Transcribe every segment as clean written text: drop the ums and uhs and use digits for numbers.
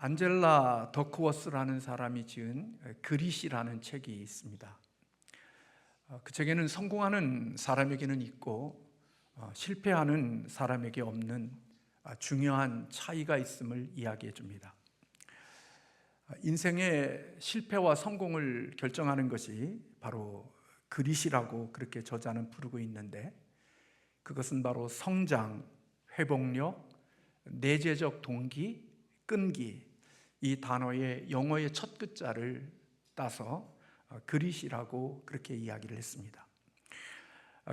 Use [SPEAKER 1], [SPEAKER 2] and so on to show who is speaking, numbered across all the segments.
[SPEAKER 1] 안젤라 더크워스라는 사람이 지은 그릿이라는 책이 있습니다. 그 책에는 성공하는 사람에게는 있고 실패하는 사람에게 없는 중요한 차이가 있음을 이야기해 줍니다. 인생의 실패와 성공을 결정하는 것이 바로 그릿이라고 그렇게 저자는 부르고 있는데, 그것은 바로 성장, 회복력, 내재적 동기, 끈기, 이 단어의 영어의 첫 글자를 따서 그릿이라고 그렇게 이야기를 했습니다.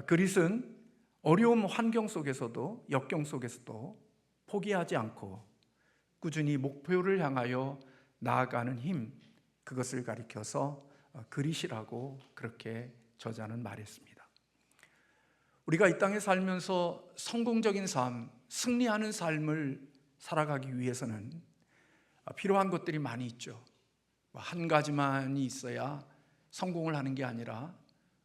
[SPEAKER 1] 그릿은 어려움 환경 속에서도, 역경 속에서도 포기하지 않고 꾸준히 목표를 향하여 나아가는 힘, 그것을 가리켜서 그릿이라고 그렇게 저자는 말했습니다. 우리가 이 땅에 살면서 성공적인 삶, 승리하는 삶을 살아가기 위해서는 필요한 것들이 많이 있죠. 한 가지만이 있어야 성공을 하는 게 아니라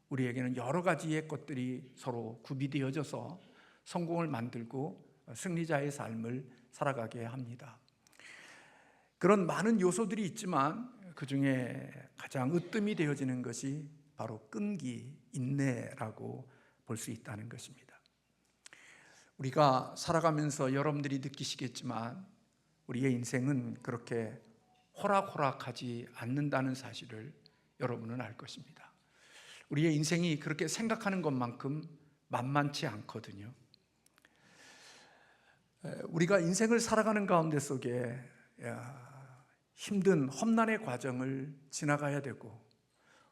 [SPEAKER 1] 우리에게는 여러 가지의 것들이 서로 구비되어져서 성공을 만들고 승리자의 삶을 살아가게 합니다. 그런 많은 요소들이 있지만 그 중에 가장 으뜸이 되어지는 것이 바로 끈기, 인내라고 볼 수 있다는 것입니다. 우리가 살아가면서 여러분들이 느끼시겠지만 우리의 인생은 그렇게 호락호락하지 않는다는 사실을 여러분은 알 것입니다. 우리의 인생이 그렇게 생각하는 것만큼 만만치 않거든요. 우리가 인생을 살아가는 가운데 속에 힘든 험난의 과정을 지나가야 되고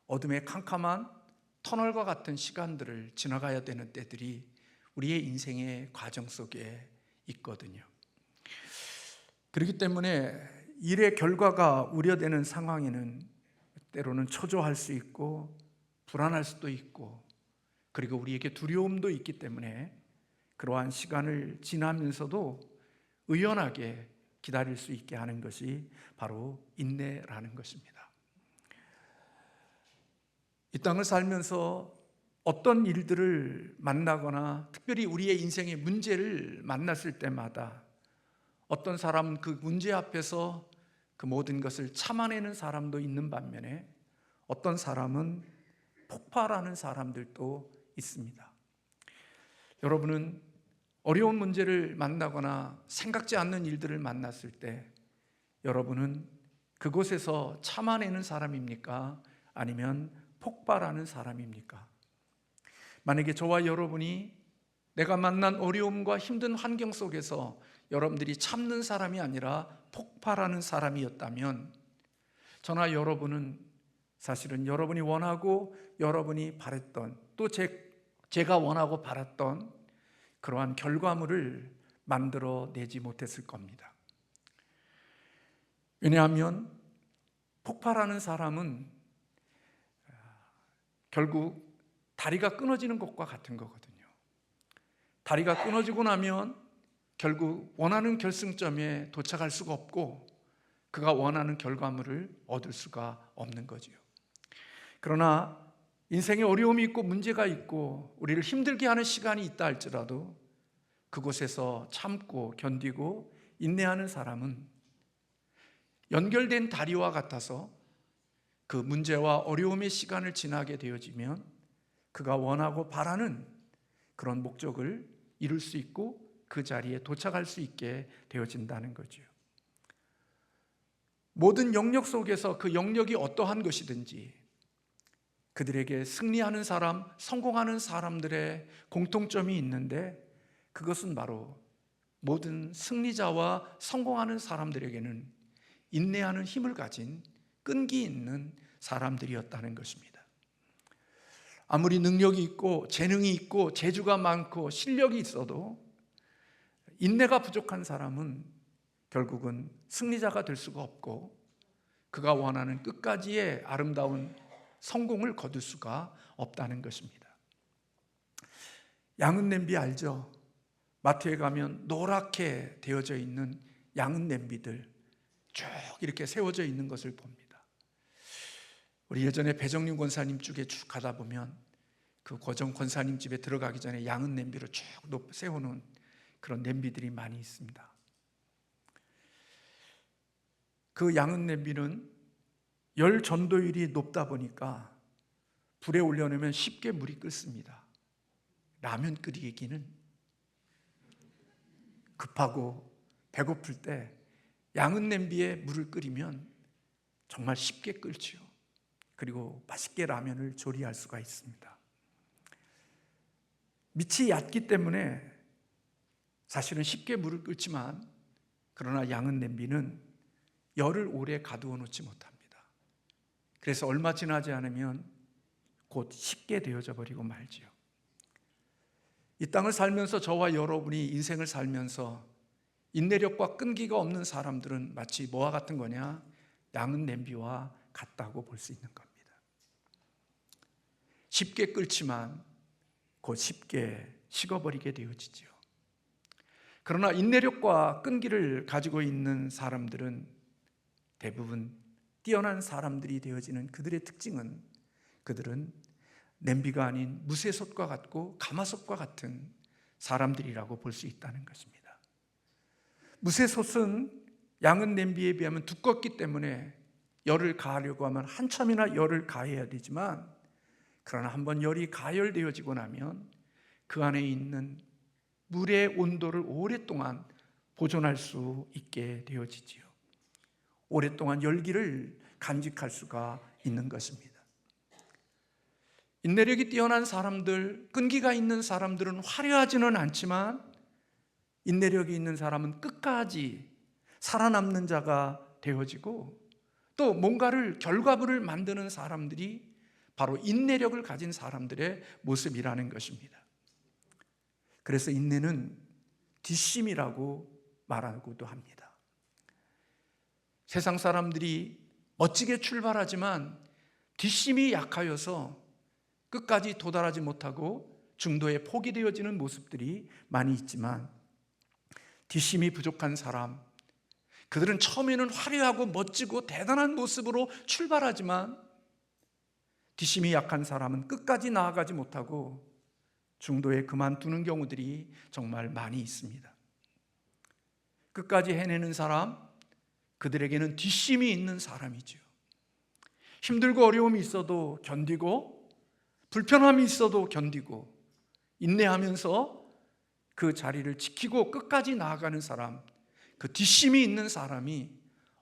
[SPEAKER 1] 어둠의 캄캄한 터널과 같은 시간들을 지나가야 되는 때들이 우리의 인생의 과정 속에 있거든요. 그렇기 때문에 일의 결과가 우려되는 상황에는 때로는 초조할 수 있고 불안할 수도 있고, 그리고 우리에게 두려움도 있기 때문에 그러한 시간을 지나면서도 의연하게 기다릴 수 있게 하는 것이 바로 인내라는 것입니다. 이 땅을 살면서 어떤 일들을 만나거나 특별히 우리의 인생의 문제를 만났을 때마다 어떤 사람은 그 문제 앞에서 그 모든 것을 참아내는 사람도 있는 반면에 어떤 사람은 폭발하는 사람들도 있습니다. 여러분은 어려운 문제를 만나거나 생각지 않는 일들을 만났을 때 여러분은 그곳에서 참아내는 사람입니까? 아니면 폭발하는 사람입니까? 만약에 저와 여러분이 내가 만난 어려움과 힘든 환경 속에서 여러분들이 참는 사람이 아니라 폭발하는 사람이었다면 저나 여러분은 사실은 여러분이 원하고 여러분이 바랬던, 또 제가 원하고 바랐던 그러한 결과물을 만들어내지 못했을 겁니다. 왜냐하면 폭발하는 사람은 결국 다리가 끊어지는 것과 같은 거거든요. 다리가 끊어지고 나면 결국 원하는 결승점에 도착할 수가 없고 그가 원하는 결과물을 얻을 수가 없는 거지요. 그러나 인생에 어려움이 있고 문제가 있고 우리를 힘들게 하는 시간이 있다 할지라도 그곳에서 참고 견디고 인내하는 사람은 연결된 다리와 같아서 그 문제와 어려움의 시간을 지나게 되어지면 그가 원하고 바라는 그런 목적을 이룰 수 있고 그 자리에 도착할 수 있게 되어진다는 거죠. 모든 영역 속에서 그 영역이 어떠한 것이든지 그들에게 승리하는 사람, 성공하는 사람들의 공통점이 있는데 그것은 바로 모든 승리자와 성공하는 사람들에게는 인내하는 힘을 가진 끈기 있는 사람들이었다는 것입니다. 아무리 능력이 있고 재능이 있고 재주가 많고 실력이 있어도 인내가 부족한 사람은 결국은 승리자가 될 수가 없고 그가 원하는 끝까지의 아름다운 성공을 거둘 수가 없다는 것입니다. 양은 냄비 알죠? 마트에 가면 노랗게 되어져 있는 양은 냄비들 쭉 이렇게 세워져 있는 것을 봅니다. 우리 예전에 배정림 권사님 쪽에 쭉 가다 보면 그 고정 권사님 집에 들어가기 전에 양은 냄비로 쭉 세워놓은 그런 냄비들이 많이 있습니다. 그 양은 냄비는 열 전도율이 높다 보니까 불에 올려놓으면 쉽게 물이 끓습니다. 라면 끓이기는 급하고 배고플 때 양은 냄비에 물을 끓이면 정말 쉽게 끓지요. 그리고 맛있게 라면을 조리할 수가 있습니다. 밑이 얕기 때문에 사실은 쉽게 물을 끓지만, 그러나 양은 냄비는 열을 오래 가두어 놓지 못합니다. 그래서 얼마 지나지 않으면 곧 식게 되어져 버리고 말지요. 이 땅을 살면서 저와 여러분이 인생을 살면서 인내력과 끈기가 없는 사람들은 마치 뭐와 같은 거냐? 양은 냄비와 같다고 볼 수 있는 겁니다. 쉽게 끓지만 곧 쉽게 식어버리게 되어지죠. 그러나 인내력과 끈기를 가지고 있는 사람들은 대부분 뛰어난 사람들이 되어지는 그들의 특징은, 그들은 냄비가 아닌 무쇠솥과 같고 가마솥과 같은 사람들이라고 볼 수 있다는 것입니다. 무쇠솥은 양은 냄비에 비하면 두껍기 때문에 열을 가하려고 하면 한참이나 열을 가해야 되지만, 그러나 한번 열이 가열되어지고 나면 그 안에 있는 물의 온도를 오랫동안 보존할 수 있게 되어지지요. 오랫동안 열기를 간직할 수가 있는 것입니다. 인내력이 뛰어난 사람들, 끈기가 있는 사람들은 화려하지는 않지만, 인내력이 있는 사람은 끝까지 살아남는 자가 되어지고, 또 뭔가를 결과물을 만드는 사람들이 바로 인내력을 가진 사람들의 모습이라는 것입니다. 그래서 인내는 뒷심이라고 말하고도 합니다. 세상 사람들이 멋지게 출발하지만 뒷심이 약하여서 끝까지 도달하지 못하고 중도에 포기되어지는 모습들이 많이 있지만, 뒷심이 부족한 사람, 그들은 처음에는 화려하고 멋지고 대단한 모습으로 출발하지만 뒷심이 약한 사람은 끝까지 나아가지 못하고 중도에 그만두는 경우들이 정말 많이 있습니다. 끝까지 해내는 사람, 그들에게는 뒷심이 있는 사람이죠. 힘들고 어려움이 있어도 견디고, 불편함이 있어도 견디고, 인내하면서 그 자리를 지키고 끝까지 나아가는 사람, 그 뒷심이 있는 사람이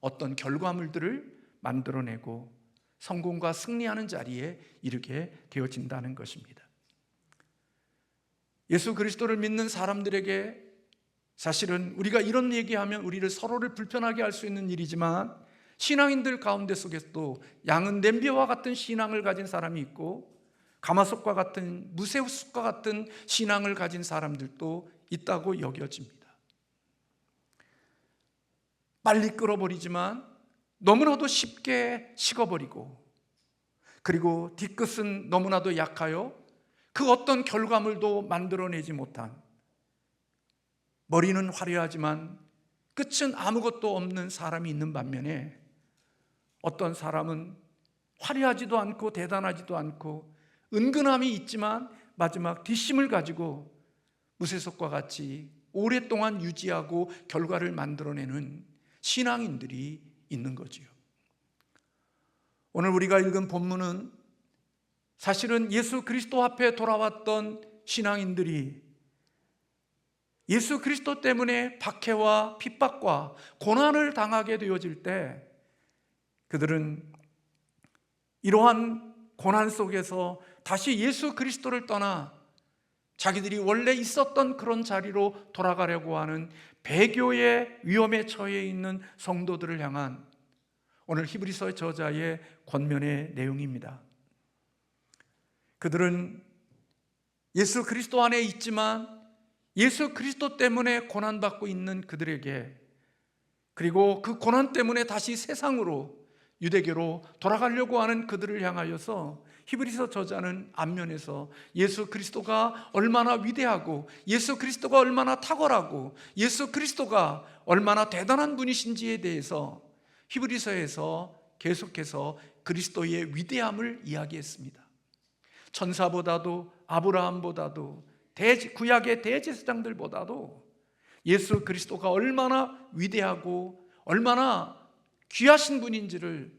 [SPEAKER 1] 어떤 결과물들을 만들어내고 성공과 승리하는 자리에 이르게 되어진다는 것입니다. 예수 그리스도를 믿는 사람들에게 사실은 우리가 이런 얘기하면 우리를 서로를 불편하게 할 수 있는 일이지만, 신앙인들 가운데 속에서도 양은 냄비와 같은 신앙을 가진 사람이 있고, 가마솥과 같은 무쇠솥과 같은 신앙을 가진 사람들도 있다고 여겨집니다. 빨리 끓어버리지만 너무나도 쉽게 식어버리고, 그리고 뒤끝은 너무나도 약하여 그 어떤 결과물도 만들어내지 못한, 머리는 화려하지만 끝은 아무것도 없는 사람이 있는 반면에, 어떤 사람은 화려하지도 않고 대단하지도 않고 은근함이 있지만 마지막 뒷심을 가지고 무쇠석과 같이 오랫동안 유지하고 결과를 만들어내는 신앙인들이 있는 거지요. 오늘 우리가 읽은 본문은 사실은 예수 그리스도 앞에 돌아왔던 신앙인들이 예수 그리스도 때문에 박해와 핍박과 고난을 당하게 되어질 때, 그들은 이러한 고난 속에서 다시 예수 그리스도를 떠나 자기들이 원래 있었던 그런 자리로 돌아가려고 하는 배교의 위험에 처해 있는 성도들을 향한 오늘 히브리서 저자의 권면의 내용입니다. 그들은 예수 그리스도 안에 있지만 예수 그리스도 때문에 고난받고 있는 그들에게, 그리고 그 고난 때문에 다시 세상으로, 유대교로 돌아가려고 하는 그들을 향하여서 히브리서 저자는 앞면에서 예수 그리스도가 얼마나 위대하고, 예수 그리스도가 얼마나 탁월하고, 예수 그리스도가 얼마나 대단한 분이신지에 대해서 히브리서에서 계속해서 그리스도의 위대함을 이야기했습니다. 천사보다도, 아브라함보다도, 구약의 대제사장들보다도 예수 그리스도가 얼마나 위대하고 얼마나 귀하신 분인지를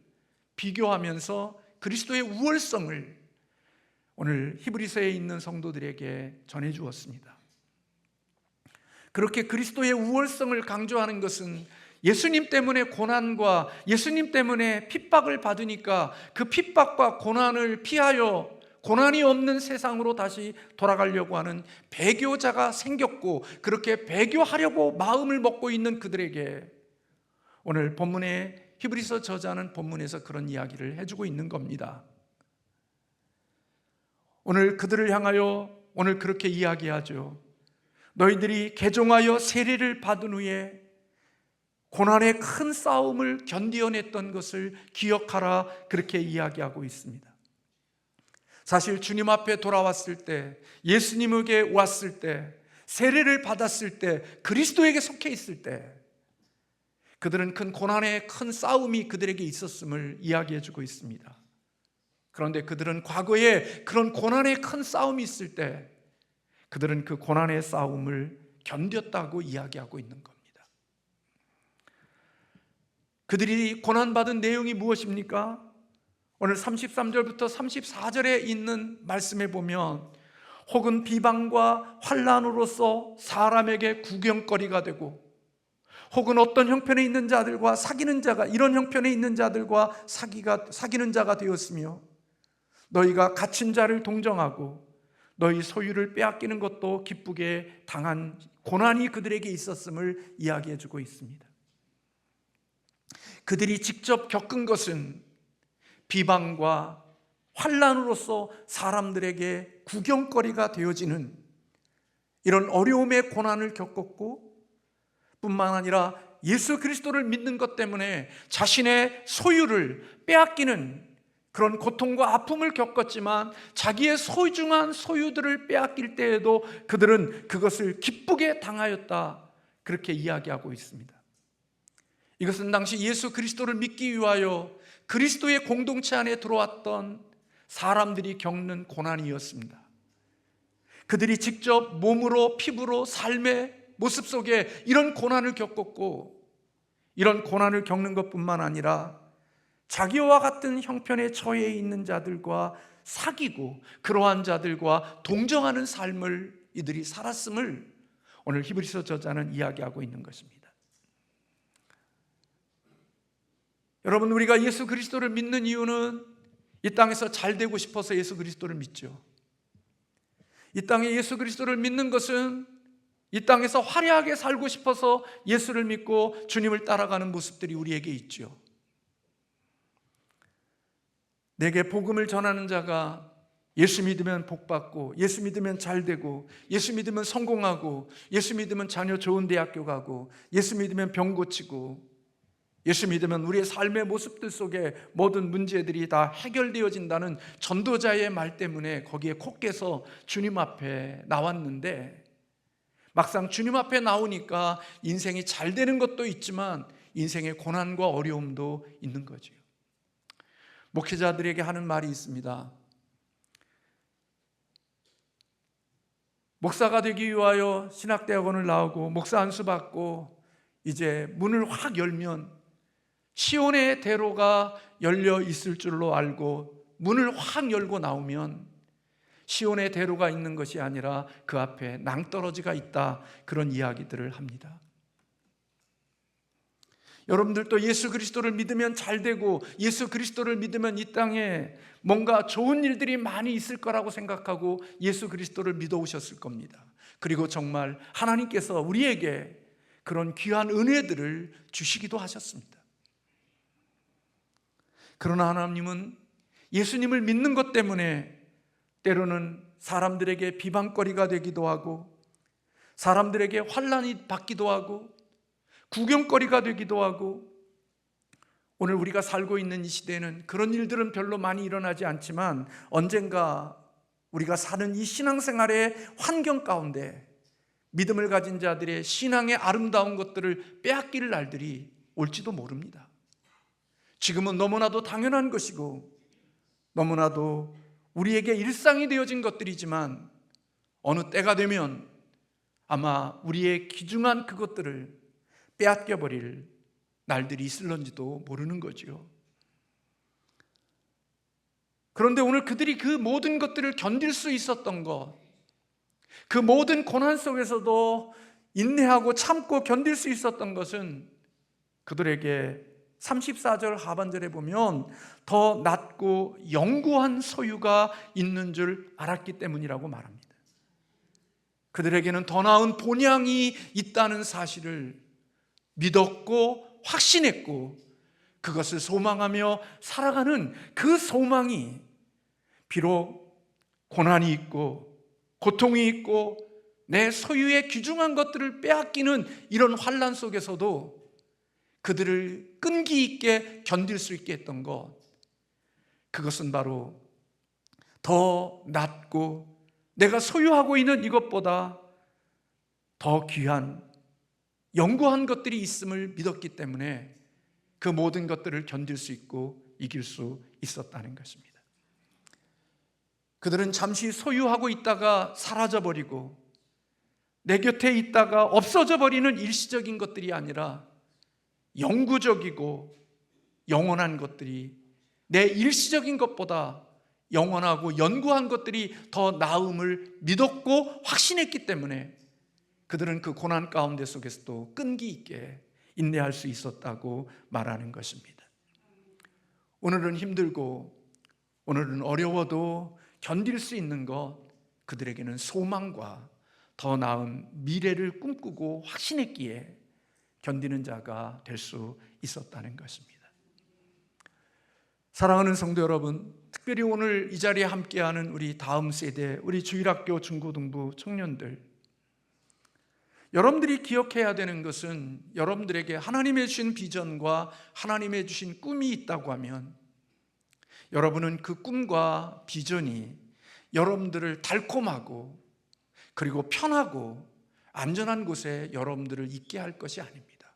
[SPEAKER 1] 비교하면서 그리스도의 우월성을 오늘 히브리서에 있는 성도들에게 전해 주었습니다. 그렇게 그리스도의 우월성을 강조하는 것은 예수님 때문에 고난과 예수님 때문에 핍박을 받으니까 그 핍박과 고난을 피하여 고난이 없는 세상으로 다시 돌아가려고 하는 배교자가 생겼고, 그렇게 배교하려고 마음을 먹고 있는 그들에게 오늘 본문의 히브리서 저자는 본문에서 그런 이야기를 해주고 있는 겁니다. 오늘 그들을 향하여 오늘 그렇게 이야기하죠. 너희들이 개종하여 세례를 받은 후에 고난의 큰 싸움을 견디어냈던 것을 기억하라, 그렇게 이야기하고 있습니다. 사실 주님 앞에 돌아왔을 때, 예수님에게 왔을 때, 세례를 받았을 때, 그리스도에게 속해 있을 때 그들은 큰 고난의 큰 싸움이 그들에게 있었음을 이야기해 주고 있습니다. 그런데 그들은 과거에 그런 고난의 큰 싸움이 있을 때 그들은 그 고난의 싸움을 견뎠다고 이야기하고 있는 겁니다. 그들이 고난받은 내용이 무엇입니까? 오늘 33절부터 34절에 있는 말씀에 보면 혹은 비방과 환난으로서 사람에게 구경거리가 되고, 혹은 어떤 형편에 있는 자들과 사귀는 자가 이런 형편에 있는 자들과 사귀는 자가 되었으며, 너희가 갇힌 자를 동정하고 너희 소유를 빼앗기는 것도 기쁘게 당한 고난이 그들에게 있었음을 이야기해 주고 있습니다. 그들이 직접 겪은 것은 비방과 환난으로서 사람들에게 구경거리가 되어지는 이런 어려움의 고난을 겪었고, 뿐만 아니라 예수 그리스도를 믿는 것 때문에 자신의 소유를 빼앗기는 그런 고통과 아픔을 겪었지만, 자기의 소중한 소유들을 빼앗길 때에도 그들은 그것을 기쁘게 당하였다, 그렇게 이야기하고 있습니다. 이것은 당시 예수 그리스도를 믿기 위하여 그리스도의 공동체 안에 들어왔던 사람들이 겪는 고난이었습니다. 그들이 직접 몸으로 피부로 삶의 모습 속에 이런 고난을 겪었고, 이런 고난을 겪는 것뿐만 아니라 자기와 같은 형편에 처해 있는 자들과 사귀고 그러한 자들과 동정하는 삶을 이들이 살았음을 오늘 히브리서 저자는 이야기하고 있는 것입니다. 여러분, 우리가 예수 그리스도를 믿는 이유는 이 땅에서 잘 되고 싶어서 예수 그리스도를 믿죠. 이 땅에 예수 그리스도를 믿는 것은 이 땅에서 화려하게 살고 싶어서 예수를 믿고 주님을 따라가는 모습들이 우리에게 있죠. 내게 복음을 전하는 자가 예수 믿으면 복받고, 예수 믿으면 잘 되고, 예수 믿으면 성공하고, 예수 믿으면 자녀 좋은 대학교 가고, 예수 믿으면 병 고치고, 예수 믿으면 우리의 삶의 모습들 속에 모든 문제들이 다 해결되어진다는 전도자의 말 때문에 거기에 콕 깨서 주님 앞에 나왔는데, 막상 주님 앞에 나오니까 인생이 잘 되는 것도 있지만 인생의 고난과 어려움도 있는 거죠. 목회자들에게 하는 말이 있습니다. 목사가 되기 위하여 신학대학원을 나오고 목사 안수 받고 이제 문을 확 열면 시온의 대로가 열려 있을 줄로 알고 문을 확 열고 나오면 시온의 대로가 있는 것이 아니라 그 앞에 낭떠러지가 있다, 그런 이야기들을 합니다. 여러분들도 예수 그리스도를 믿으면 잘 되고 예수 그리스도를 믿으면 이 땅에 뭔가 좋은 일들이 많이 있을 거라고 생각하고 예수 그리스도를 믿어오셨을 겁니다. 그리고 정말 하나님께서 우리에게 그런 귀한 은혜들을 주시기도 하셨습니다. 그러나 하나님은 예수님을 믿는 것 때문에 때로는 사람들에게 비방거리가 되기도 하고, 사람들에게 환난이 받기도 하고, 구경거리가 되기도 하고, 오늘 우리가 살고 있는 이 시대에는 그런 일들은 별로 많이 일어나지 않지만 언젠가 우리가 사는 이 신앙생활의 환경 가운데 믿음을 가진 자들의 신앙의 아름다운 것들을 빼앗길 날들이 올지도 모릅니다. 지금은 너무나도 당연한 것이고 너무나도 우리에게 일상이 되어진 것들이지만 어느 때가 되면 아마 우리의 귀중한 그것들을 빼앗겨버릴 날들이 있을런지도 모르는 거지요. 그런데 오늘 그들이 그 모든 것들을 견딜 수 있었던 것, 그 모든 고난 속에서도 인내하고 참고 견딜 수 있었던 것은 그들에게 34절 하반절에 보면 더 낮고 영구한 소유가 있는 줄 알았기 때문이라고 말합니다. 그들에게는 더 나은 본향이 있다는 사실을 믿었고 확신했고 그것을 소망하며 살아가는 그 소망이 비록 고난이 있고 고통이 있고 내 소유의 귀중한 것들을 빼앗기는 이런 환난 속에서도 그들을 끈기 있게 견딜 수 있게 했던 것, 그것은 바로 더 낫고 내가 소유하고 있는 이것보다 더 귀한 영구한 것들이 있음을 믿었기 때문에 그 모든 것들을 견딜 수 있고 이길 수 있었다는 것입니다. 그들은 잠시 소유하고 있다가 사라져버리고 내 곁에 있다가 없어져 버리는 일시적인 것들이 아니라 영구적이고 영원한 것들이 내 일시적인 것보다 영원하고 연구한 것들이 더 나음을 믿었고 확신했기 때문에 그들은 그 고난 가운데 속에서도 끈기 있게 인내할 수 있었다고 말하는 것입니다. 오늘은 힘들고 오늘은 어려워도 견딜 수 있는 것, 그들에게는 소망과 더 나은 미래를 꿈꾸고 확신했기에 견디는 자가 될 수 있었다는 것입니다. 사랑하는 성도 여러분, 특별히 오늘 이 자리에 함께하는 우리 다음 세대, 우리 주일학교 중고등부 청년들, 여러분들이 기억해야 되는 것은 여러분들에게 하나님의 주신 비전과 하나님의 주신 꿈이 있다고 하면 여러분은 그 꿈과 비전이 여러분들을 달콤하고 그리고 편하고 안전한 곳에 여러분들을 있게 할 것이 아닙니다.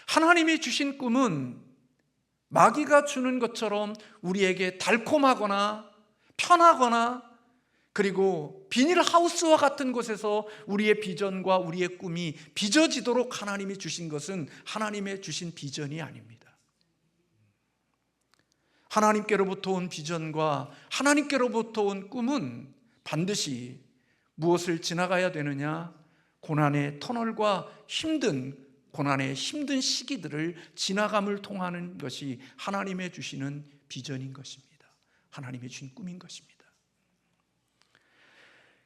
[SPEAKER 1] 하나님이 주신 꿈은 마귀가 주는 것처럼 우리에게 달콤하거나 편하거나 그리고 비닐하우스와 같은 곳에서 우리의 비전과 우리의 꿈이 빚어지도록 하나님이 주신 것은 하나님의 주신 비전이 아닙니다. 하나님께로부터 온 비전과 하나님께로부터 온 꿈은 반드시 무엇을 지나가야 되느냐? 고난의 터널과 고난의 힘든 시기들을 지나감을 통하는 것이 하나님의 주시는 비전인 것입니다. 하나님의 주신 꿈인 것입니다.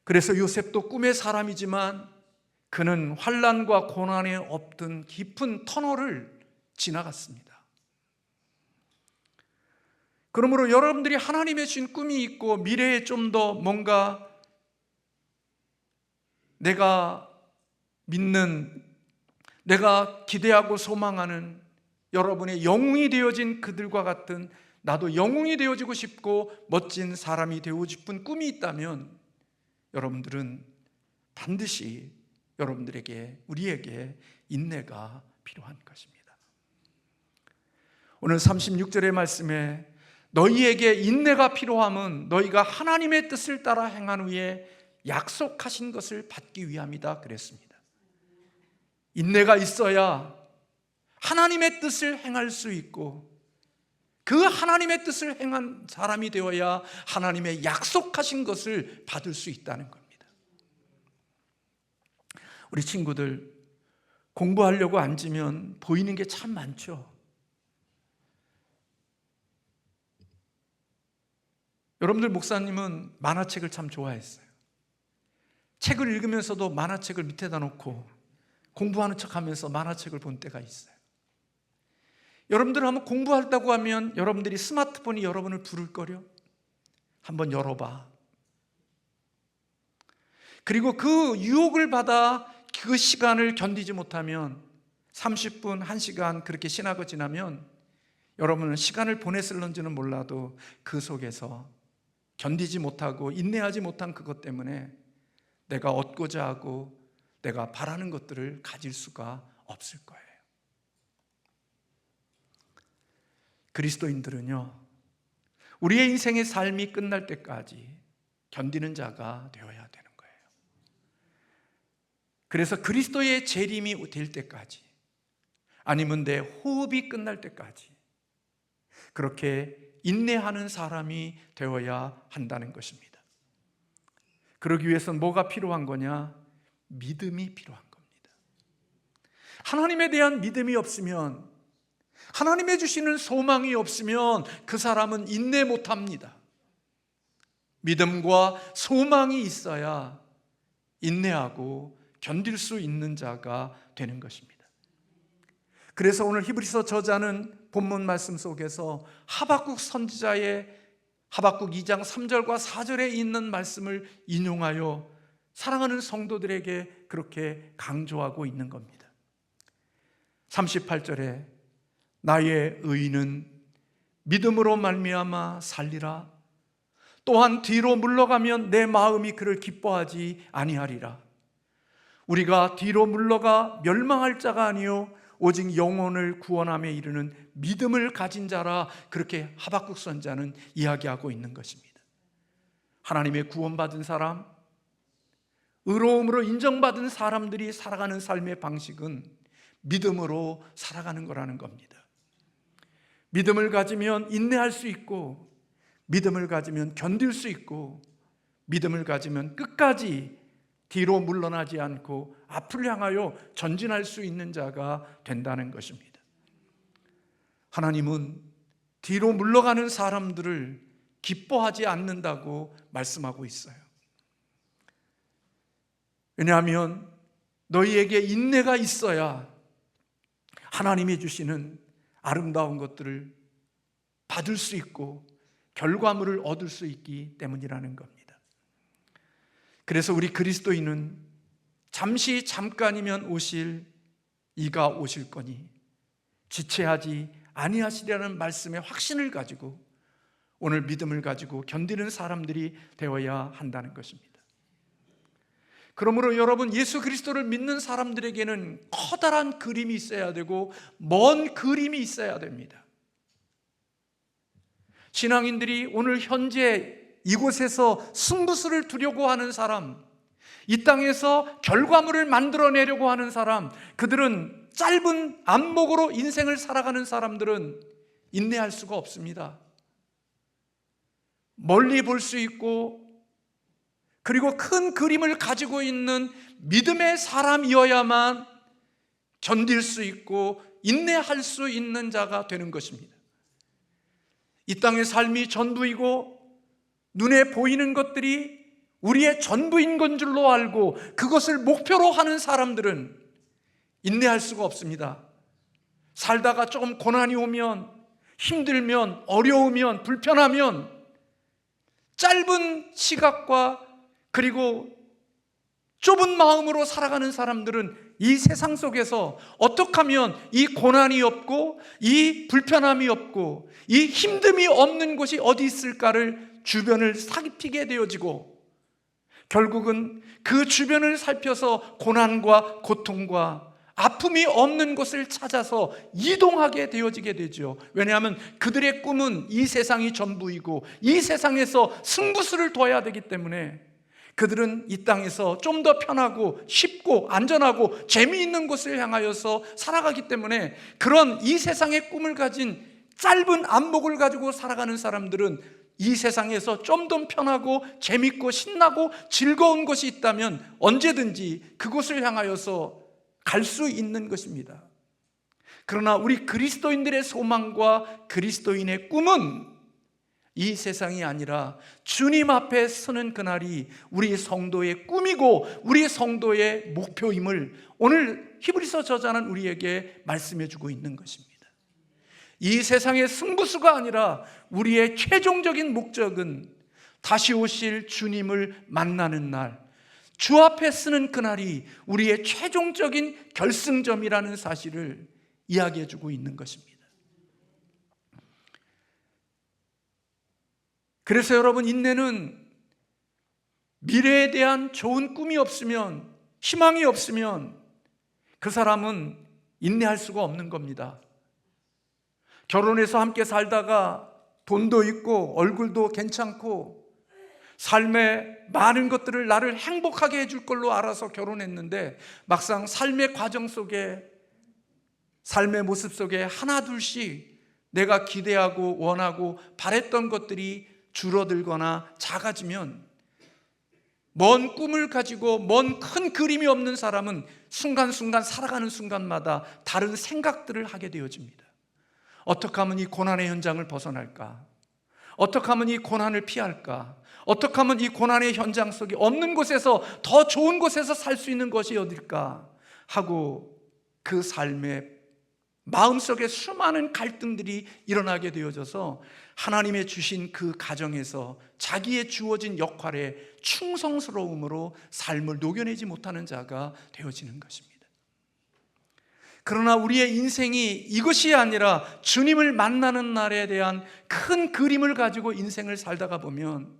[SPEAKER 1] 그래서 요셉도 꿈의 사람이지만 그는 환난과 고난에 없던 깊은 터널을 지나갔습니다. 그러므로 여러분들이 하나님의 주신 꿈이 있고 미래에 좀 더 뭔가 내가 믿는, 내가 기대하고 소망하는 여러분의 영웅이 되어진 그들과 같은 나도 영웅이 되어지고 싶고 멋진 사람이 되고 싶은 꿈이 있다면 여러분들은 반드시 우리에게 인내가 필요한 것입니다. 오늘 36절의 말씀에 너희에게 인내가 필요함은 너희가 하나님의 뜻을 따라 행한 후에 약속하신 것을 받기 위함이다 그랬습니다. 인내가 있어야 하나님의 뜻을 행할 수 있고 그 하나님의 뜻을 행한 사람이 되어야 하나님의 약속하신 것을 받을 수 있다는 겁니다. 우리 친구들 공부하려고 앉으면 보이는 게 참 많죠. 여러분들 목사님은 만화책을 참 좋아했어요. 책을 읽으면서도 만화책을 밑에다 놓고 공부하는 척하면서 만화책을 본 때가 있어요. 여러분들 한번 공부한다고 하면 여러분들이 스마트폰이 여러분을 부를 거려? 한번 열어봐. 그리고 그 유혹을 받아 그 시간을 견디지 못하면 30분, 1시간 그렇게 지나고 지나면 여러분은 시간을 보냈을런지는 몰라도 그 속에서 견디지 못하고 인내하지 못한 그것 때문에 내가 얻고자 하고 내가 바라는 것들을 가질 수가 없을 거예요. 그리스도인들은요, 우리의 인생의 삶이 끝날 때까지 견디는 자가 되어야 되는 거예요. 그래서 그리스도의 재림이 될 때까지 아니면 내 호흡이 끝날 때까지 그렇게 인내하는 사람이 되어야 한다는 것입니다. 그러기 위해서는 뭐가 필요한 거냐? 믿음이 필요한 겁니다. 하나님에 대한 믿음이 없으면, 하나님의 주시는 소망이 없으면 그 사람은 인내 못합니다. 믿음과 소망이 있어야 인내하고 견딜 수 있는 자가 되는 것입니다. 그래서 오늘 히브리서 저자는 본문 말씀 속에서 하박국 선지자의 하박국 2장 3절과 4절에 있는 말씀을 인용하여 사랑하는 성도들에게 그렇게 강조하고 있는 겁니다. 38절에 나의 의인은 믿음으로 말미암아 살리라. 또한 뒤로 물러가면 내 마음이 그를 기뻐하지 아니하리라. 우리가 뒤로 물러가 멸망할 자가 아니요 오직 영혼을 구원함에 이르는 믿음을 가진 자라, 그렇게 하박국 선지자는 이야기하고 있는 것입니다. 하나님의 구원받은 사람, 의로움으로 인정받은 사람들이 살아가는 삶의 방식은 믿음으로 살아가는 거라는 겁니다. 믿음을 가지면 인내할 수 있고, 믿음을 가지면 견딜 수 있고, 믿음을 가지면 끝까지 뒤로 물러나지 않고 앞을 향하여 전진할 수 있는 자가 된다는 것입니다. 하나님은 뒤로 물러가는 사람들을 기뻐하지 않는다고 말씀하고 있어요. 왜냐하면 너희에게 인내가 있어야 하나님이 주시는 아름다운 것들을 받을 수 있고 결과물을 얻을 수 있기 때문이라는 겁니다. 그래서 우리 그리스도인은 잠깐이면 오실 이가 오실 거니 지체하지 아니하시리라는 말씀의 확신을 가지고 오늘 믿음을 가지고 견디는 사람들이 되어야 한다는 것입니다. 그러므로 여러분, 예수 그리스도를 믿는 사람들에게는 커다란 그림이 있어야 되고 먼 그림이 있어야 됩니다. 신앙인들이 오늘 현재 이곳에서 승부수를 두려고 하는 사람, 이 땅에서 결과물을 만들어내려고 하는 사람, 그들은 짧은 안목으로 인생을 살아가는 사람들은 인내할 수가 없습니다. 멀리 볼 수 있고 그리고 큰 그림을 가지고 있는 믿음의 사람이어야만 견딜 수 있고 인내할 수 있는 자가 되는 것입니다. 이 땅의 삶이 전부이고 눈에 보이는 것들이 우리의 전부인 건 줄로 알고 그것을 목표로 하는 사람들은 인내할 수가 없습니다. 살다가 조금 고난이 오면, 힘들면, 어려우면, 불편하면 짧은 시각과 그리고 좁은 마음으로 살아가는 사람들은 이 세상 속에서 어떻게 하면 이 고난이 없고 이 불편함이 없고 이 힘듦이 없는 곳이 어디 있을까를 주변을 살피게 되어지고 결국은 그 주변을 살펴서 고난과 고통과 아픔이 없는 곳을 찾아서 이동하게 되어지게 되죠. 왜냐하면 그들의 꿈은 이 세상이 전부이고 이 세상에서 승부수를 둬야 되기 때문에 그들은 이 땅에서 좀 더 편하고 쉽고 안전하고 재미있는 곳을 향하여서 살아가기 때문에 그런 이 세상의 꿈을 가진 짧은 안목을 가지고 살아가는 사람들은 이 세상에서 좀 더 편하고 재밌고 신나고 즐거운 곳이 있다면 언제든지 그곳을 향하여서 갈 수 있는 것입니다. 그러나 우리 그리스도인들의 소망과 그리스도인의 꿈은 이 세상이 아니라 주님 앞에 서는 그날이 우리 성도의 꿈이고 우리 성도의 목표임을 오늘 히브리서 저자는 우리에게 말씀해 주고 있는 것입니다. 이 세상의 승부수가 아니라 우리의 최종적인 목적은 다시 오실 주님을 만나는 날, 주 앞에 서는 그날이 우리의 최종적인 결승점이라는 사실을 이야기해 주고 있는 것입니다. 그래서 여러분, 인내는 미래에 대한 좋은 꿈이 없으면, 희망이 없으면 그 사람은 인내할 수가 없는 겁니다. 결혼해서 함께 살다가 돈도 있고 얼굴도 괜찮고 삶의 많은 것들을 나를 행복하게 해줄 걸로 알아서 결혼했는데 막상 삶의 과정 속에 삶의 모습 속에 하나둘씩 내가 기대하고 원하고 바랬던 것들이 줄어들거나 작아지면, 먼 꿈을 가지고 먼 큰 그림이 없는 사람은 순간순간 살아가는 순간마다 다른 생각들을 하게 되어집니다. 어떻게 하면 이 고난의 현장을 벗어날까? 어떻게 하면 이 고난을 피할까? 어떻게 하면 이 고난의 현장 속에 없는 곳에서 더 좋은 곳에서 살 수 있는 것이 어딜까? 하고 그 삶의 마음속에 수많은 갈등들이 일어나게 되어져서 하나님의 주신 그 가정에서 자기의 주어진 역할에 충성스러움으로 삶을 녹여내지 못하는 자가 되어지는 것입니다. 그러나 우리의 인생이 이것이 아니라 주님을 만나는 날에 대한 큰 그림을 가지고 인생을 살다가 보면,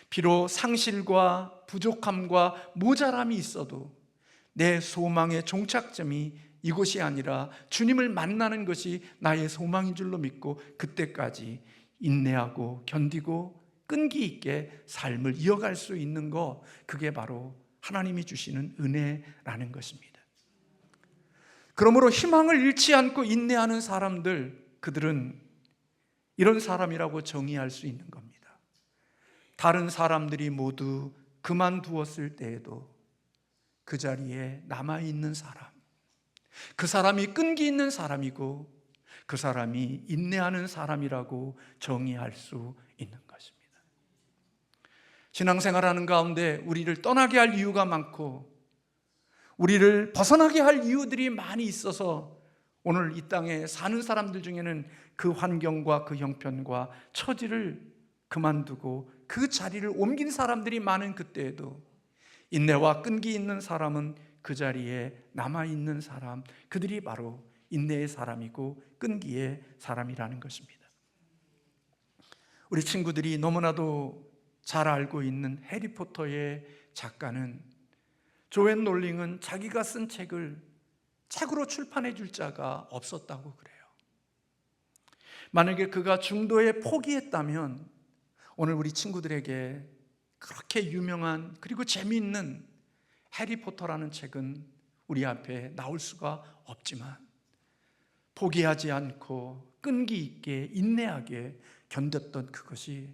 [SPEAKER 1] 비록 상실과 부족함과 모자람이 있어도 내 소망의 종착점이 이곳이 아니라 주님을 만나는 것이 나의 소망인 줄로 믿고, 그때까지 인내하고 견디고 끈기 있게 삶을 이어갈 수 있는 것, 그게 바로 하나님이 주시는 은혜라는 것입니다. 그러므로 희망을 잃지 않고 인내하는 사람들, 그들은 이런 사람이라고 정의할 수 있는 겁니다. 다른 사람들이 모두 그만두었을 때에도 그 자리에 남아있는 사람, 그 사람이 끈기 있는 사람이고 그 사람이 인내하는 사람이라고 정의할 수 있는 것입니다. 신앙생활하는 가운데 우리를 떠나게 할 이유가 많고 우리를 벗어나게 할 이유들이 많이 있어서 오늘 이 땅에 사는 사람들 중에는 그 환경과 그 형편과 처지를 그만두고 그 자리를 옮긴 사람들이 많은 그때에도 인내와 끈기 있는 사람은 그 자리에 남아있는 사람, 그들이 바로 인내의 사람이고 끈기의 사람이라는 것입니다. 우리 친구들이 너무나도 잘 알고 있는 해리포터의 작가는, 조앤 롤링은 자기가 쓴 책을 책으로 출판해 줄 자가 없었다고 그래요. 만약에 그가 중도에 포기했다면 오늘 우리 친구들에게 그렇게 유명한 그리고 재미있는 해리포터라는 책은 우리 앞에 나올 수가 없지만, 포기하지 않고 끈기 있게 인내하게 견뎠던 그것이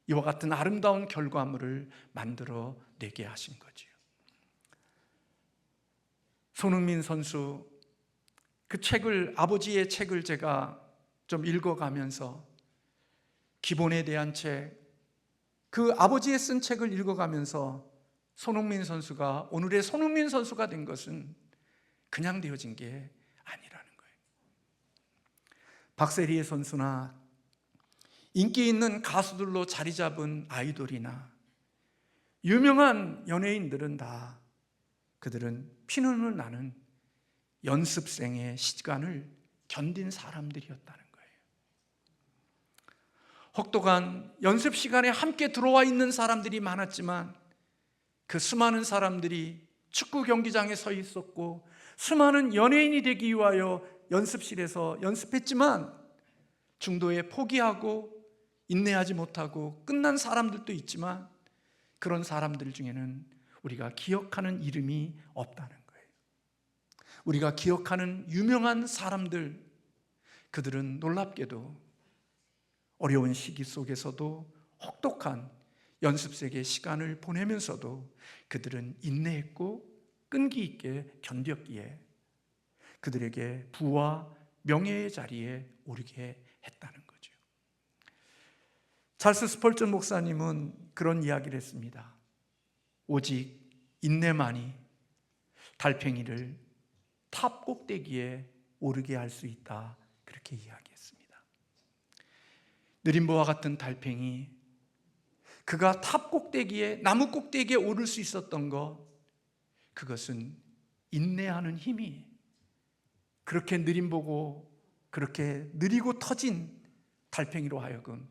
[SPEAKER 1] 이와 같은 아름다운 결과물을 만들어내게 하신 거지요. 손흥민 선수, 그 책을, 아버지의 책을 제가 좀 읽어가면서, 기본에 대한 책, 그 아버지의 쓴 책을 읽어가면서 손흥민 선수가 오늘의 손흥민 선수가 된 것은 그냥 되어진 게 아니라는 거예요. 박세리의 선수나 인기 있는 가수들로 자리 잡은 아이돌이나 유명한 연예인들은 다 그들은 피눈물 나는 연습생의 시간을 견딘 사람들이었다는 거예요. 혹독한 연습 시간에 함께 들어와 있는 사람들이 많았지만 그 수많은 사람들이 축구 경기장에 서 있었고 수많은 연예인이 되기 위하여 연습실에서 연습했지만 중도에 포기하고 인내하지 못하고 끝난 사람들도 있지만, 그런 사람들 중에는 우리가 기억하는 이름이 없다는 거예요. 우리가 기억하는 유명한 사람들, 그들은 놀랍게도 어려운 시기 속에서도 혹독한 연습생의 시간을 보내면서도 그들은 인내했고 끈기 있게 견뎠기에 그들에게 부와 명예의 자리에 오르게 했다는 거죠. 찰스 스펄전 목사님은 그런 이야기를 했습니다. 오직 인내만이 달팽이를 탑 꼭대기에 오르게 할 수 있다, 그렇게 이야기했습니다. 느림보와 같은 달팽이, 그가 탑 꼭대기에, 나무 꼭대기에 오를 수 있었던 것, 그것은 인내하는 힘이 그렇게 느림보고 그렇게 느리고 터진 달팽이로 하여금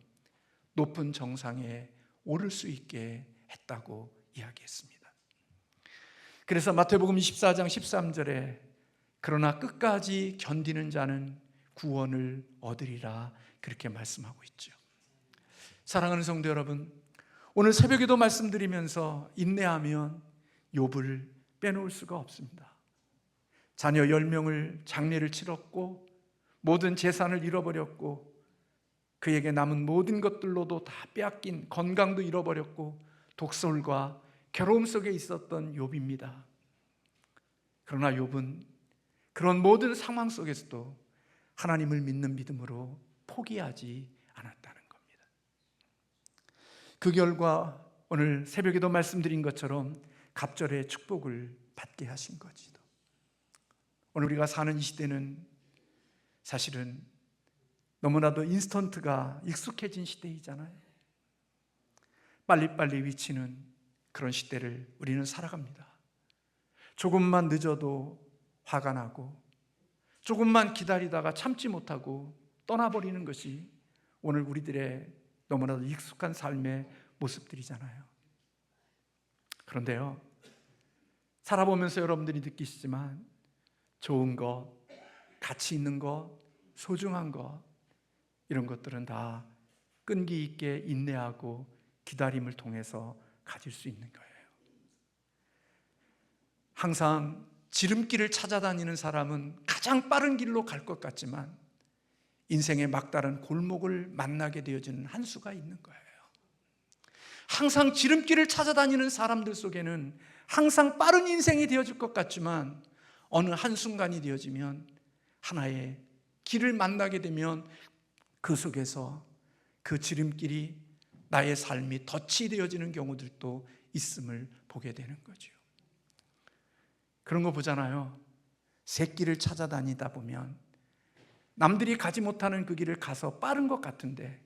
[SPEAKER 1] 높은 정상에 오를 수 있게 했다고 이야기했습니다. 그래서 마태복음 24장 13절에 그러나 끝까지 견디는 자는 구원을 얻으리라, 그렇게 말씀하고 있죠. 사랑하는 성도 여러분, 오늘 새벽에도 말씀드리면서 인내하면 욥을 빼놓을 수가 없습니다. 자녀 10명을 장례를 치렀고 모든 재산을 잃어버렸고 그에게 남은 모든 것들로도 다 빼앗긴 건강도 잃어버렸고 독설과 괴로움 속에 있었던 욥입니다. 그러나 욥은 그런 모든 상황 속에서도 하나님을 믿는 믿음으로 포기하지 않았다는 겁니다. 그 결과 오늘 새벽에도 말씀드린 것처럼 갑절의 축복을 받게 하신 거지도. 오늘 우리가 사는 이 시대는 사실은 너무나도 인스턴트가 익숙해진 시대이잖아요. 빨리빨리 위치는 그런 시대를 우리는 살아갑니다. 조금만 늦어도 화가 나고 조금만 기다리다가 참지 못하고 떠나버리는 것이 오늘 우리들의 너무나도 익숙한 삶의 모습들이잖아요. 그런데요, 살아보면서 여러분들이 느끼시지만 좋은 것, 가치 있는 것, 소중한 것, 이런 것들은 다 끈기 있게 인내하고 기다림을 통해서 가질 수 있는 거예요. 항상 지름길을 찾아다니는 사람은 가장 빠른 길로 갈 것 같지만 인생의 막다른 골목을 만나게 되어지는 한 수가 있는 거예요. 항상 지름길을 찾아다니는 사람들 속에는 항상 빠른 인생이 되어질 것 같지만 어느 한순간이 되어지면 하나의 길을 만나게 되면 그 속에서 그 지름길이 나의 삶이 덫이 되어지는 경우들도 있음을 보게 되는 거죠. 그런 거 보잖아요. 새길을 찾아다니다 보면 남들이 가지 못하는 그 길을 가서 빠른 것 같은데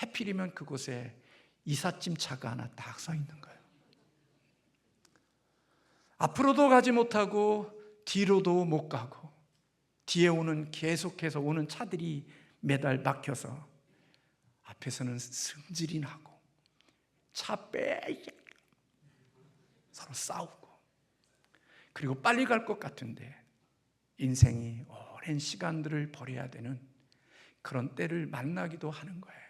[SPEAKER 1] 해필이면 그곳에 이삿짐 차가 하나 딱 서 있는 거예요. 앞으로도 가지 못하고 뒤로도 못 가고 뒤에 오는 계속해서 오는 차들이 매달 막혀서 앞에서는 승질이 나고 차 빼 서로 싸우고 그리고 빨리 갈 것 같은데 인생이 오랜 시간들을 버려야 되는 그런 때를 만나기도 하는 거예요.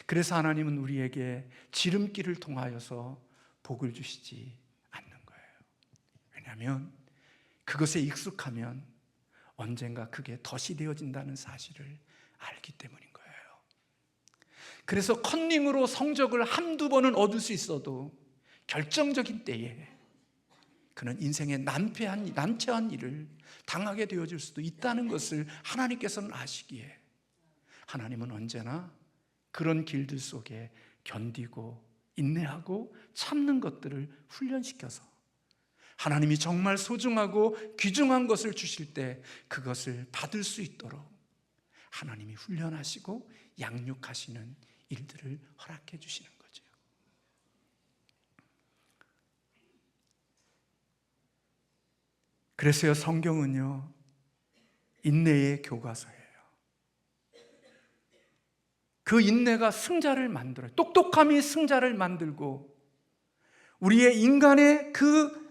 [SPEAKER 1] 그래서 하나님은 우리에게 지름길을 통하여서 복을 주시지 않는 거예요. 왜냐하면 그것에 익숙하면 언젠가 그게 덫이 되어진다는 사실을 알기 때문인 거예요. 그래서 컨닝으로 성적을 한두 번은 얻을 수 있어도 결정적인 때에 그는 인생의 난처한 일을 당하게 되어질 수도 있다는 것을 하나님께서는 아시기에 하나님은 언제나 그런 길들 속에 견디고 인내하고 참는 것들을 훈련시켜서 하나님이 정말 소중하고 귀중한 것을 주실 때 그것을 받을 수 있도록 하나님이 훈련하시고 양육하시는 일들을 허락해 주시는 거죠. 그래서요, 성경은요, 인내의 교과서예요. 그 인내가 승자를 만들어요. 똑똑함이 승자를 만들고 우리의 인간의 그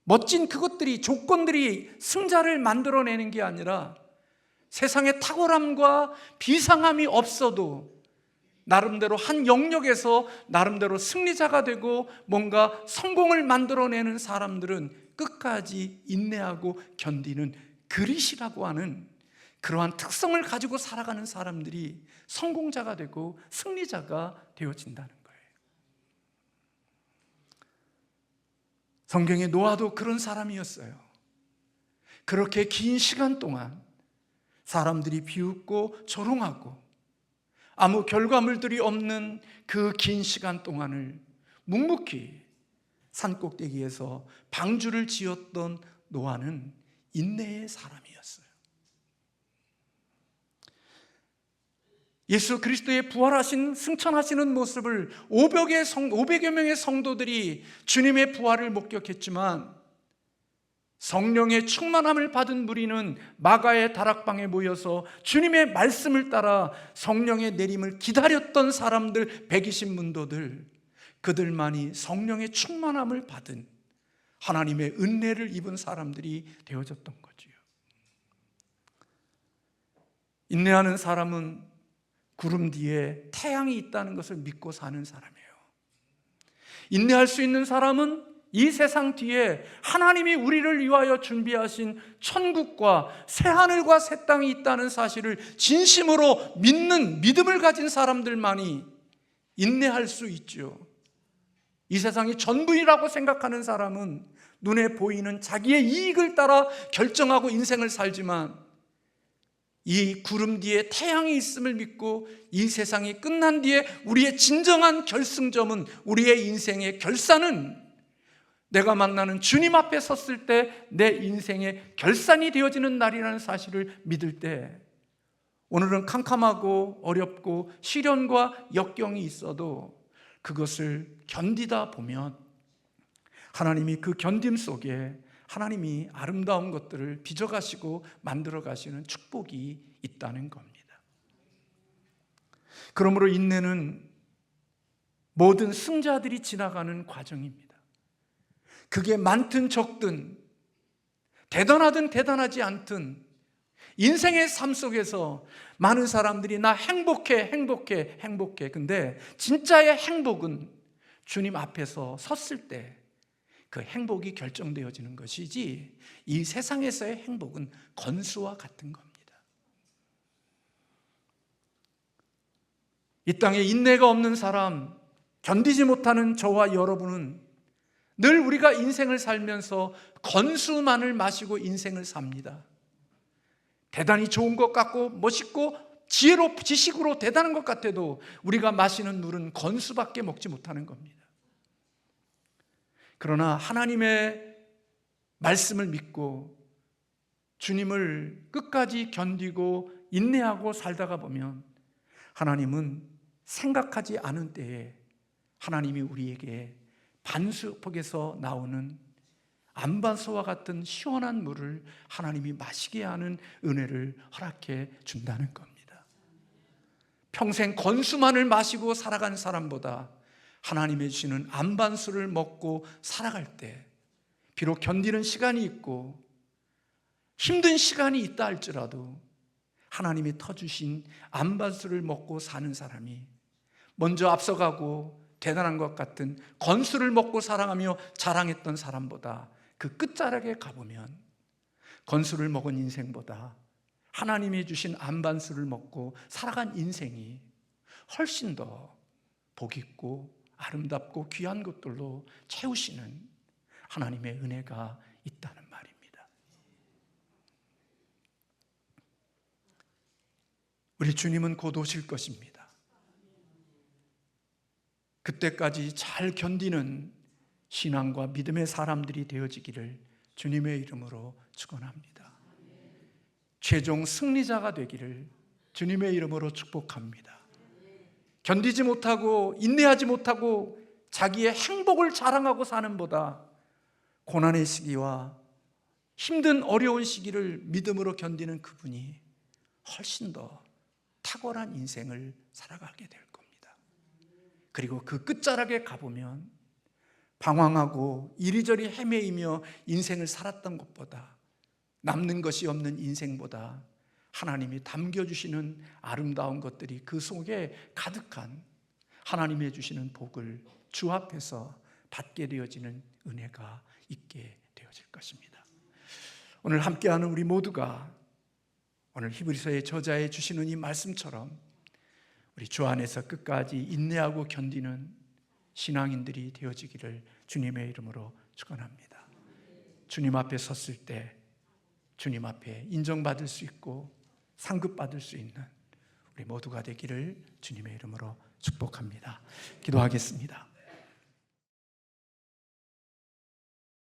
[SPEAKER 1] 멋진 그것들이, 조건들이 승자를 만들어내는 게 아니라 세상에 탁월함과 비상함이 없어도 나름대로 한 영역에서 나름대로 승리자가 되고 뭔가 성공을 만들어내는 사람들은 끝까지 인내하고 견디는 그릿이라고 하는 그러한 특성을 가지고 살아가는 사람들이 성공자가 되고 승리자가 되어진다는 거예요. 성경의 노아도 그런 사람이었어요. 그렇게 긴 시간 동안 사람들이 비웃고 조롱하고 아무 결과물들이 없는 그 긴 시간 동안을 묵묵히 산꼭대기에서 방주를 지었던 노아는 인내의 사람이었어요. 예수 그리스도의 부활하신 승천하시는 모습을 500여 명의 성도들이 주님의 부활을 목격했지만 성령의 충만함을 받은 무리는 마가의 다락방에 모여서 주님의 말씀을 따라 성령의 내림을 기다렸던 사람들 120문도들, 그들만이 성령의 충만함을 받은 하나님의 은혜를 입은 사람들이 되어졌던 거지요. 인내하는 사람은 구름 뒤에 태양이 있다는 것을 믿고 사는 사람이에요. 인내할 수 있는 사람은 이 세상 뒤에 하나님이 우리를 위하여 준비하신 천국과 새하늘과 새 땅이 있다는 사실을 진심으로 믿는 믿음을 가진 사람들만이 인내할 수 있죠. 이 세상이 전부이라고 생각하는 사람은 눈에 보이는 자기의 이익을 따라 결정하고 인생을 살지만, 이 구름 뒤에 태양이 있음을 믿고 이 세상이 끝난 뒤에 우리의 진정한 결승점은, 우리의 인생의 결산은 내가 만나는 주님 앞에 섰을 때 내 인생의 결산이 되어지는 날이라는 사실을 믿을 때, 오늘은 캄캄하고 어렵고 시련과 역경이 있어도 그것을 견디다 보면 하나님이 그 견딤 속에 하나님이 아름다운 것들을 빚어가시고 만들어가시는 축복이 있다는 겁니다. 그러므로 인내는 모든 승자들이 지나가는 과정입니다. 그게 많든 적든, 대단하든 대단하지 않든, 인생의 삶 속에서 많은 사람들이 나 행복해 근데 진짜의 행복은 주님 앞에서 섰을 때 그 행복이 결정되어지는 것이지, 이 세상에서의 행복은 건수와 같은 겁니다. 이 땅에 인내가 없는 사람, 견디지 못하는 저와 여러분은 늘 우리가 인생을 살면서 건수만을 마시고 인생을 삽니다. 대단히 좋은 것 같고 멋있고 지식으로 대단한 것 같아도 우리가 마시는 물은 건수밖에 먹지 못하는 겁니다. 그러나 하나님의 말씀을 믿고 주님을 끝까지 견디고 인내하고 살다가 보면 하나님은 생각하지 않은 때에 하나님이 우리에게 반수폭에서 나오는 안반수와 같은 시원한 물을 하나님이 마시게 하는 은혜를 허락해 준다는 겁니다. 평생 건수만을 마시고 살아간 사람보다 하나님의 주시는 안반수를 먹고 살아갈 때, 비록 견디는 시간이 있고 힘든 시간이 있다 할지라도 하나님이 터주신 안반수를 먹고 사는 사람이 먼저 앞서가고 대단한 것 같은 건수를 먹고 살아가며 자랑했던 사람보다 그 끝자락에 가보면 건수를 먹은 인생보다 하나님이 주신 안반수를 먹고 살아간 인생이 훨씬 더 복있고 아름답고 귀한 것들로 채우시는 하나님의 은혜가 있다는 말입니다. 우리 주님은 곧 오실 것입니다. 그때까지 잘 견디는 신앙과 믿음의 사람들이 되어지기를 주님의 이름으로 축원합니다. 최종 승리자가 되기를 주님의 이름으로 축복합니다. 견디지 못하고 인내하지 못하고 자기의 행복을 자랑하고 사는 보다 고난의 시기와 힘든 어려운 시기를 믿음으로 견디는 그분이 훨씬 더 탁월한 인생을 살아가게 될 겁니다. 그리고 그 끝자락에 가보면 방황하고 이리저리 헤매이며 인생을 살았던 것보다, 남는 것이 없는 인생보다 하나님이 담겨주시는 아름다운 것들이 그 속에 가득한 하나님이 주시는 복을 주 앞에서 받게 되어지는 은혜가 있게 되어질 것입니다. 오늘 함께하는 우리 모두가 오늘 히브리서의 저자에 주시는 이 말씀처럼 우리 주 안에서 끝까지 인내하고 견디는 신앙인들이 되어지기를 주님의 이름으로 축원합니다. 주님 앞에 섰을 때 주님 앞에 인정받을 수 있고 상급받을 수 있는 우리 모두가 되기를 주님의 이름으로 축복합니다. 기도하겠습니다.